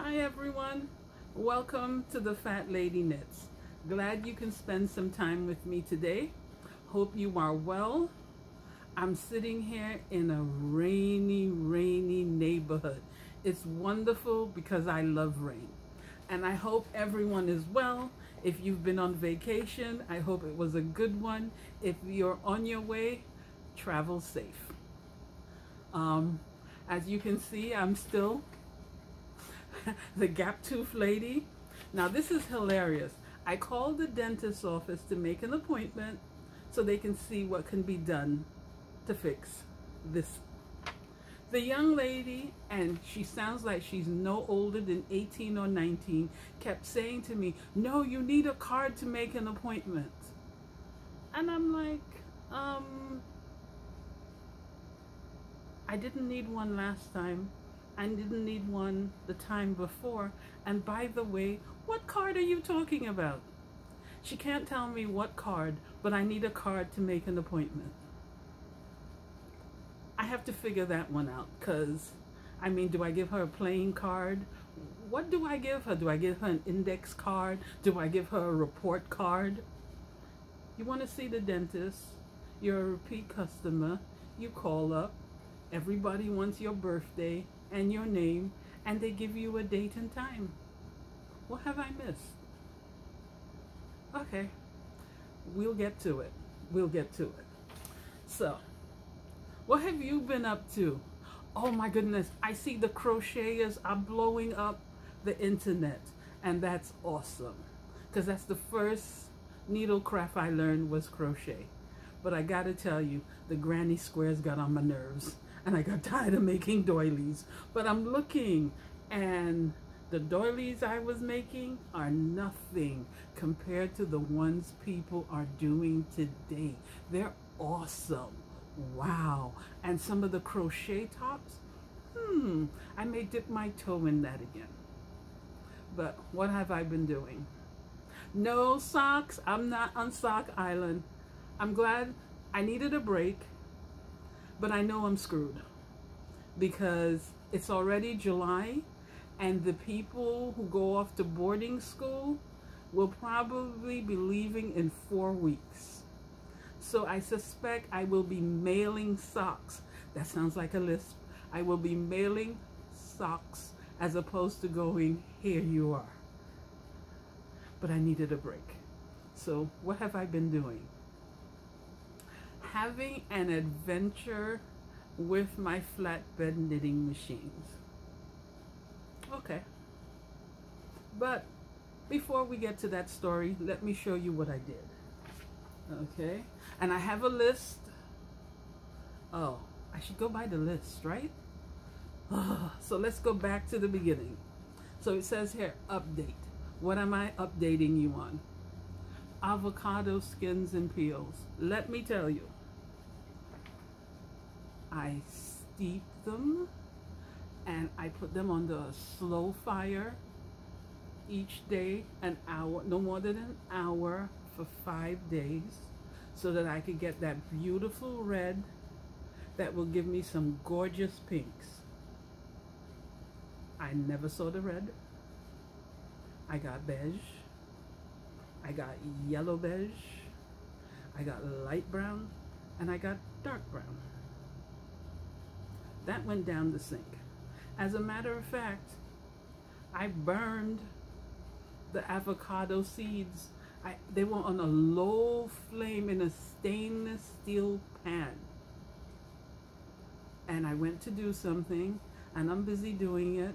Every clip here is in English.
Hi everyone, welcome to the Fat Lady Knits. Glad you can spend some time with me today. Hope you are well. I'm sitting here in a rainy neighborhood. It's wonderful because I love rain. And I hope everyone is well. If you've been on vacation, I hope it was a good one. If you're on your way, travel safe. As you can see, I'm still the gap tooth lady. Now this is hilarious. I called the dentist's office to make an appointment so they can see what can be done to fix this. The young lady, and she sounds like she's no older than 18 or 19, kept saying to me, "No, you need a card to make an appointment." And I'm like, I didn't need one last time. I didn't need one the time before. And by the way, what card are you talking about? She can't tell me what card, but I need a card to make an appointment. I have to figure that one out, because, I mean, do I give her a playing card? What do I give her? Do I give her an index card? Do I give her a report card? You want to see the dentist, you're a repeat customer, you call up, everybody wants your birthday and your name, and they give you a date and time. What have I missed? Okay, we'll get to it. We'll get to it. So, what have you been up to? Oh my goodness, I see the crocheters are blowing up the internet, and that's awesome, because that's the first needlecraft I learned was crochet. But I gotta tell you, the granny squares got on my nerves, and I got tired of making doilies. But I'm looking, and the doilies I was making are nothing compared to the ones people are doing today. They're awesome. Wow. And some of the crochet tops, I may dip my toe in that again. But what have I been doing? No socks. I'm not on Sock Island. I'm glad. I needed a break, but I know I'm screwed because it's already July, and the people who go off to boarding school will probably be leaving in 4 weeks. So I suspect I will be mailing socks. That sounds like a lisp. I will be mailing socks as opposed to going, "Here you are." But I needed a break. So what have I been doing? Having an adventure with my flatbed knitting machines. Okay. But before we get to that story, let me show you what I did. Okay. And I have a list. Oh, I should go by the list, right? So let's go back to the beginning. So it says here, update. What am I updating you on? Avocado skins and peels. Let me tell you, I steep them and I put them under a slow fire each day, an hour, no more than an hour, for 5 days, so that I could get that beautiful red that will give me some gorgeous pinks. I never saw the red. I got beige, I got yellow beige, I got light brown, and I got dark brown. That went down the sink. As a matter of fact, I burned the avocado seeds. They were on a low flame in a stainless steel pan. And I went to do something, and I'm busy doing it.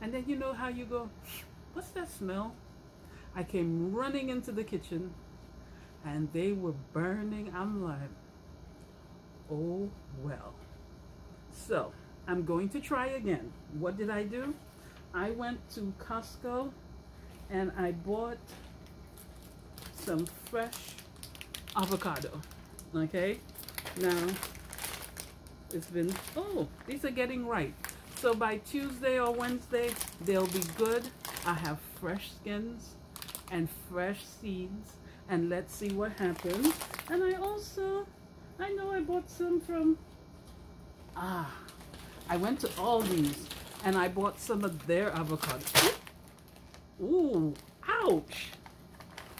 And then you know how you go, "What's that smell?" I came running into the kitchen, and they were burning. I'm like, oh well. So I'm going to try again. What did I do? I went to Costco and I bought some fresh avocado. Okay, now it's been, oh, these are getting ripe. So by Tuesday or Wednesday, they'll be good. I have fresh skins and fresh seeds, and let's see what happens. And I know I bought some from, I went to Aldi's And I bought some of their avocado. Ooh, ouch.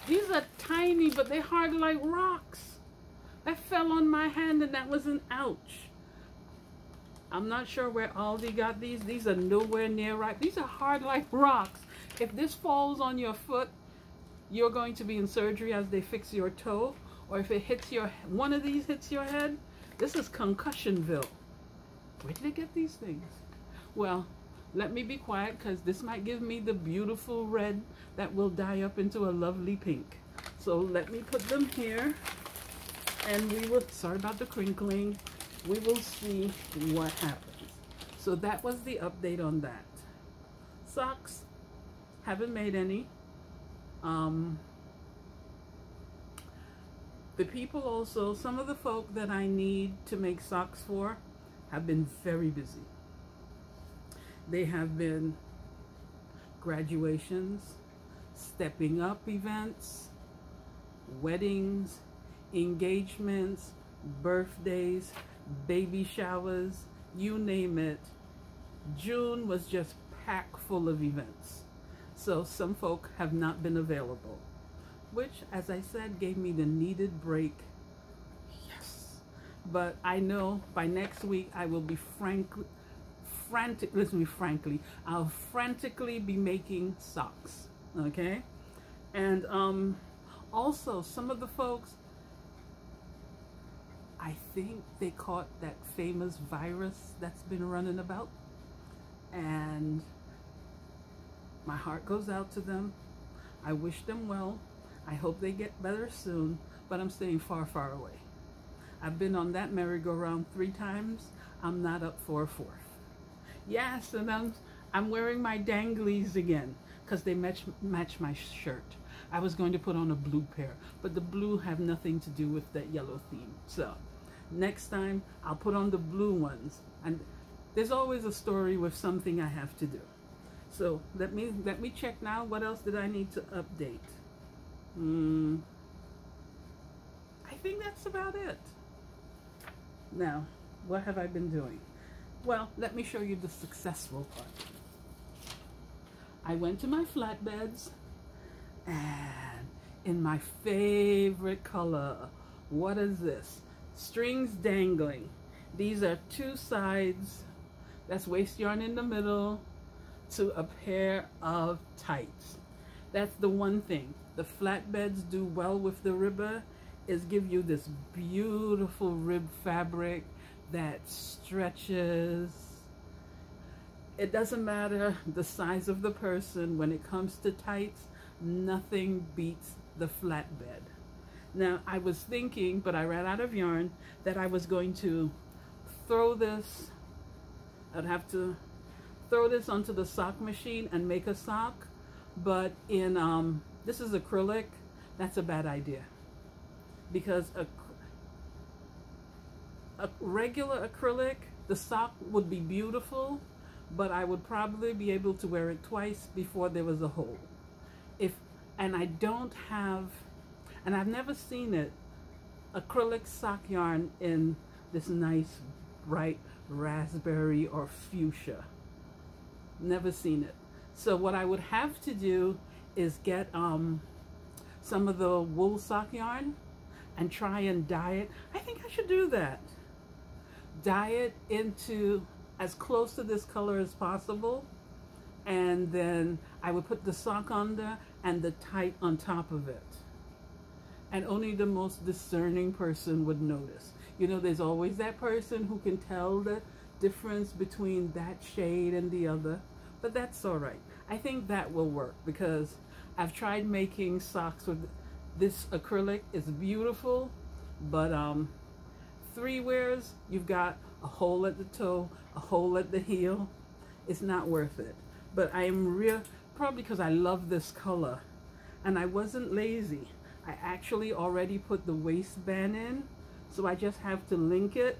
These are tiny, but they're hard like rocks. That fell on my hand and that was an ouch. I'm not sure where Aldi got these. These are nowhere near ripe. These are hard like rocks. If this falls on your foot, you're going to be in surgery as they fix your toe. Or if it hits one of these hits your head, this is Concussionville. Where did I get these things? Well, let me be quiet because this might give me the beautiful red that will dye up into a lovely pink. So let me put them here and we will, sorry about the crinkling, we will see what happens. So that was the update on that. Socks, haven't made any. The people also, some of the folk that I need to make socks for have been very busy. They have been graduations, stepping up events, weddings, engagements, birthdays, baby showers, you name it. June was just packed full of events. So some folk have not been available, which, as I said, gave me the needed break. Yes. But I know by next week I will be I'll frantically be making socks, okay? And also some of the folks, I think they caught that famous virus that's been running about, and my heart goes out to them. I wish them well. I hope they get better soon, but I'm staying far, far away. I've been on that merry-go-round 3 times. I'm not up for a 4th. Yes, and I'm wearing my danglies again because they match my shirt. I was going to put on a blue pair, but the blue have nothing to do with that yellow theme. So next time I'll put on the blue ones. And there's always a story with something I have to do. So let me check now. What else did I need to update? I think that's about it. Now, what have I been doing? Well, let me show you the successful part. I went to my flatbeds and in my favorite color, what is this? Strings dangling. These are 2 sides, that's waist yarn in the middle, to a pair of tights. That's the one thing the flatbeds do well with the ribber, is give you this beautiful rib fabric that stretches. It doesn't matter the size of the person. When it comes to tights, nothing beats the flatbed. Now, I was thinking, but I ran out of yarn, that I was going to throw this, I'd have to throw this onto the sock machine and make a sock, but in, this is acrylic, that's a bad idea. Because a regular acrylic, the sock would be beautiful, but I would probably be able to wear it twice before there was a hole. And I don't have, and I've never seen it, acrylic sock yarn in this nice bright raspberry or fuchsia. Never seen it. So what I would have to do is get some of the wool sock yarn and try and dye it. I think I should do that. Dye it into as close to this color as possible, and then I would put the sock under and the tight on top of it. And only the most discerning person would notice. You know, there's always that person who can tell the difference between that shade and the other, but that's all right. I think that will work because I've tried making socks with this acrylic. It's beautiful, but 3 wears, you've got a hole at the toe, a hole at the heel. It's not worth it. But I am probably because I love this color, and I wasn't lazy. I actually already put the waistband in, so I just have to link it.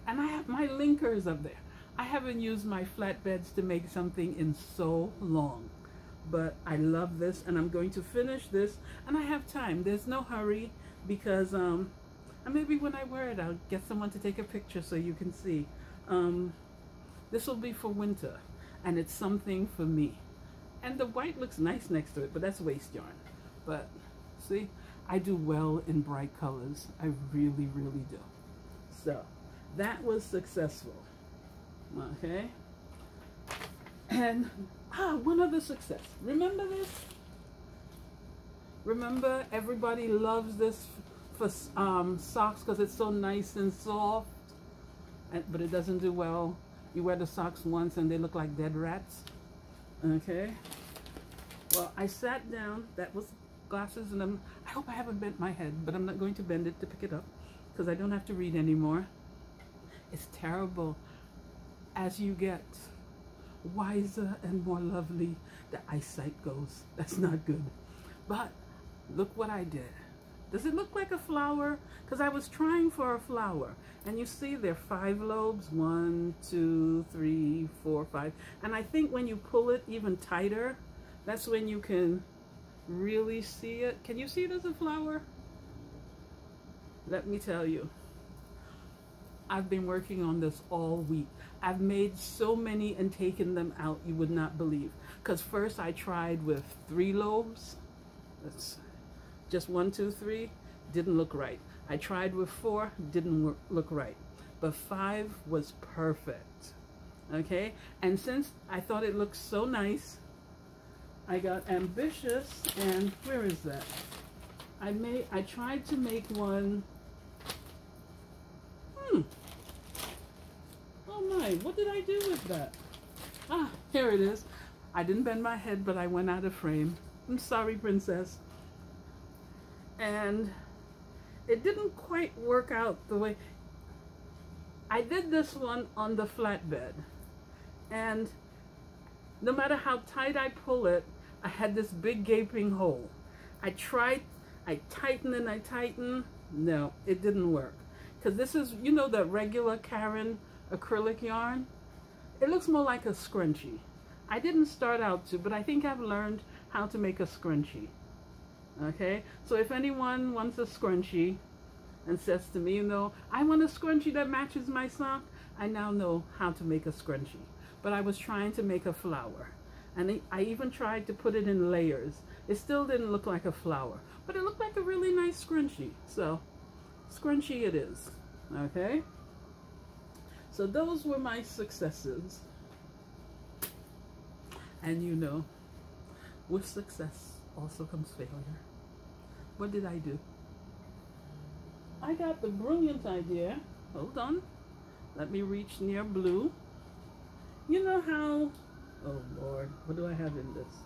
And I have my linkers up there. I haven't used my flatbeds to make something in so long, but I love this, and I'm going to finish this, and I have time. There's no hurry because and maybe when I wear it, I'll get someone to take a picture so you can see. This will be for winter, and it's something for me. And the white looks nice next to it, but that's waste yarn. But see, I do well in bright colors. I really, really do. So that was successful. Okay. And one other success. Remember this? Remember, everybody loves this for socks because it's so nice and soft, but it doesn't do well. You wear the socks once and they look like dead rats. Okay. Well, I sat down. That was glasses, and I hope I haven't bent my head, but I'm not going to bend it to pick it up because I don't have to read anymore. It's terrible. As you get wiser and more lovely, the eyesight goes. That's not good. But look what I did. Does it look like a flower? Because I was trying for a flower. And you see there are 5 lobes. 1, 2, 3, 4, 5. And I think when you pull it even tighter, that's when you can really see it. Can you see it as a flower? Let me tell you. I've been working on this all week. I've made so many and taken them out you would not believe. Because first I tried with 3 lobes. That's just 1, 2, 3. Didn't look right. I tried with 4. Didn't look right. But 5 was perfect. Okay? And since I thought it looked so nice, I got ambitious. And where is that? I tried to make one. Oh my, what did I do with that? Here it is. I didn't bend my head, but I went out of frame. I'm sorry, princess. And it didn't quite work out the way. I did this one on the flatbed. And no matter how tight I pull it, I had this big gaping hole. I tightened and I tightened. No, it didn't work. Because this is, you know, the regular Karen acrylic yarn. It looks more like a scrunchie. I didn't start out to, but I think I've learned how to make a scrunchie. Okay, so if anyone wants a scrunchie and says to me, you know, I want a scrunchie that matches my sock, I now know how to make a scrunchie. But I was trying to make a flower, and I even tried to put it in layers. It still didn't look like a flower, but it looked like a really nice scrunchie. So scrunchie it is. Okay, so those were my successes. And you know, with success also comes failure. What did I do? I got the brilliant idea. Hold on. Let me reach near blue. You know how, oh Lord, what do I have in this?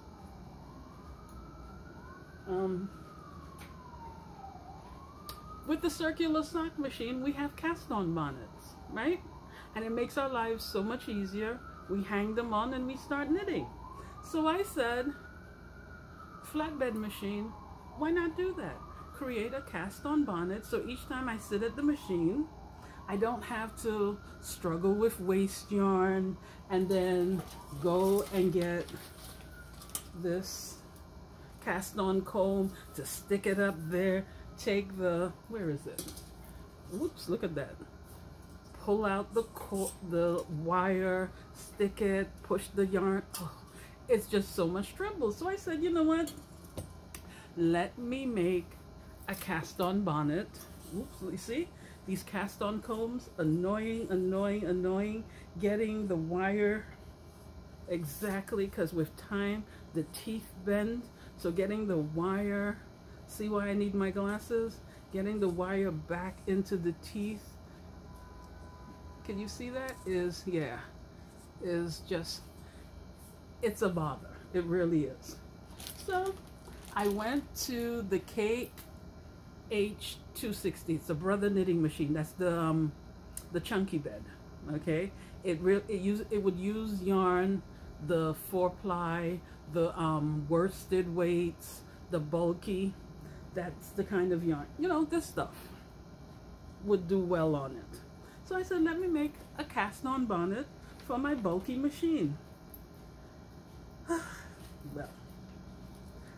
With the circular sock machine, we have cast-on bonnets, right? And it makes our lives so much easier. We hang them on and we start knitting. So I said, flatbed machine, why not do that? Create a cast-on bonnet, so each time I sit at the machine, I don't have to struggle with waste yarn and then go and get this cast-on comb to stick it up there, take the, where is it? Whoops, look at that. Pull out the wire, stick it, push the yarn. Oh, it's just so much trouble. So I said, you know what? Let me make a cast-on bonnet. Oops, you see? These cast-on combs, annoying, annoying, annoying. Getting the wire exactly, because with time, the teeth bend. So getting the wire, see why I need my glasses? Getting the wire back into the teeth. Can you see that? Is just, it's a bother. It really is. So I went to the KH260. It's a Brother knitting machine. That's the chunky bed. Okay, it would use yarn, the 4-ply, the worsted weights, the bulky. That's the kind of yarn. You know, this stuff would do well on it. So I said, let me make a cast-on bonnet for my bulky machine. Well,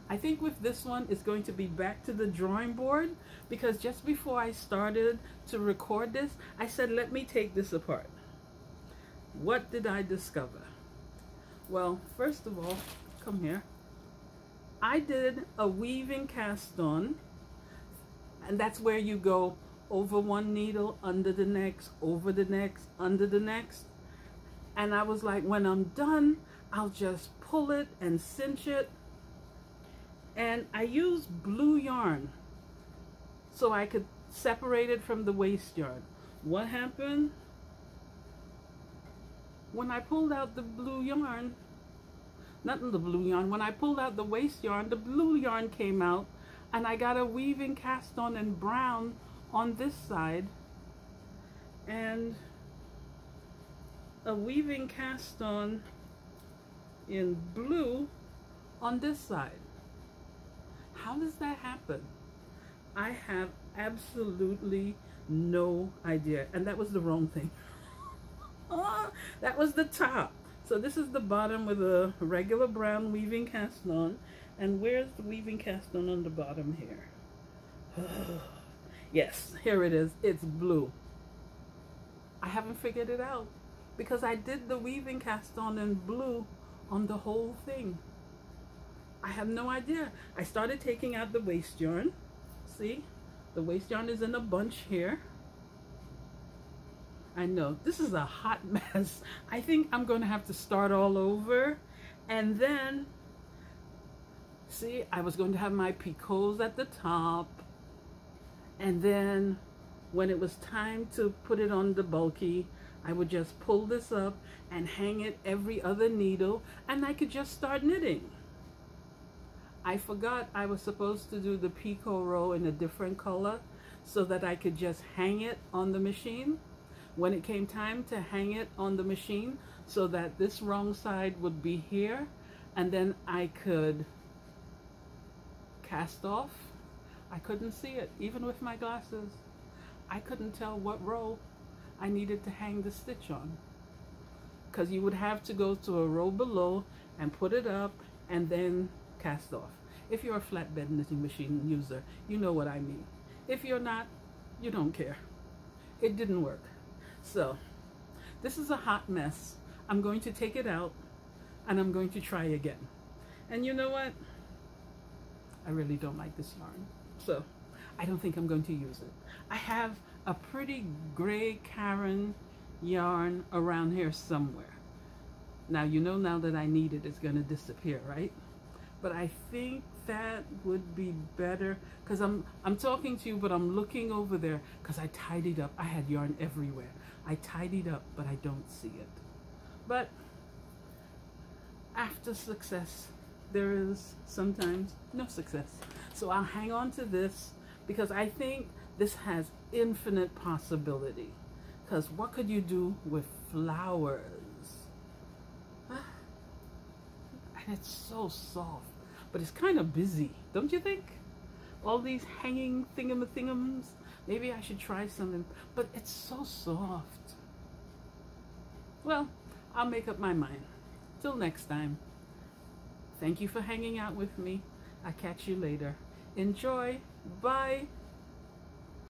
I think with this one, it's going to be back to the drawing board, because just before I started to record this, I said, let me take this apart. what did I discover? Well, first of all, come here. I did a weaving cast on, and that's where you go over one needle, under the next, over the next, under the next. And I was like, when I'm done, I'll just pull it and cinch it. And I used blue yarn so I could separate it from the waste yarn. What happened? When I pulled out the blue yarn, not the blue yarn, when I pulled out the waste yarn, the blue yarn came out, and I got a weaving cast on in brown on this side, and a weaving cast on in blue on this side. How does that happen? I have absolutely no idea. And that was the wrong thing. That was the top. So this is the bottom with a regular brown weaving cast on. And where's the weaving cast on the bottom here? Yes, here it is. It's blue. I haven't figured it out because I did the weaving cast on in blue on the whole thing. I have no idea. I started taking out the waste yarn. See, the waste yarn is in a bunch here. I know, this is a hot mess. I think I'm going to have to start all over. And then, see, I was going to have my picots at the top. And then when it was time to put it on the bulky, I would just pull this up and hang it every other needle, and I could just start knitting. I forgot I was supposed to do the picot row in a different color so that I could just hang it on the machine. When it came time to hang it on the machine so that this wrong side would be here, and then I could cast off, I couldn't see it, even with my glasses. I couldn't tell what row I needed to hang the stitch on, because you would have to go to a row below and put it up and then cast off. If you're a flatbed knitting machine user, you know what I mean. If you're not, you don't care. It didn't work. So this is a hot mess. I'm going to take it out and I'm going to try again. And you know what? I really don't like this yarn. So I don't think I'm going to use it. I have a pretty gray Karen yarn around here somewhere. Now, you know, now that I need it, it's going to disappear, right? But I think that would be better, because I'm talking to you, but I'm looking over there because I tidied up. I had yarn everywhere. I tidied up, but I don't see it. But after success, there is sometimes no success. So I'll hang on to this because I think this has infinite possibility. Because what could you do with flowers? And it's so soft, but it's kind of busy, don't you think? All these hanging thingamithingams. Maybe I should try something, but it's so soft. Well, I'll make up my mind. Till next time. Thank you for hanging out with me. I'll catch you later. Enjoy. Bye.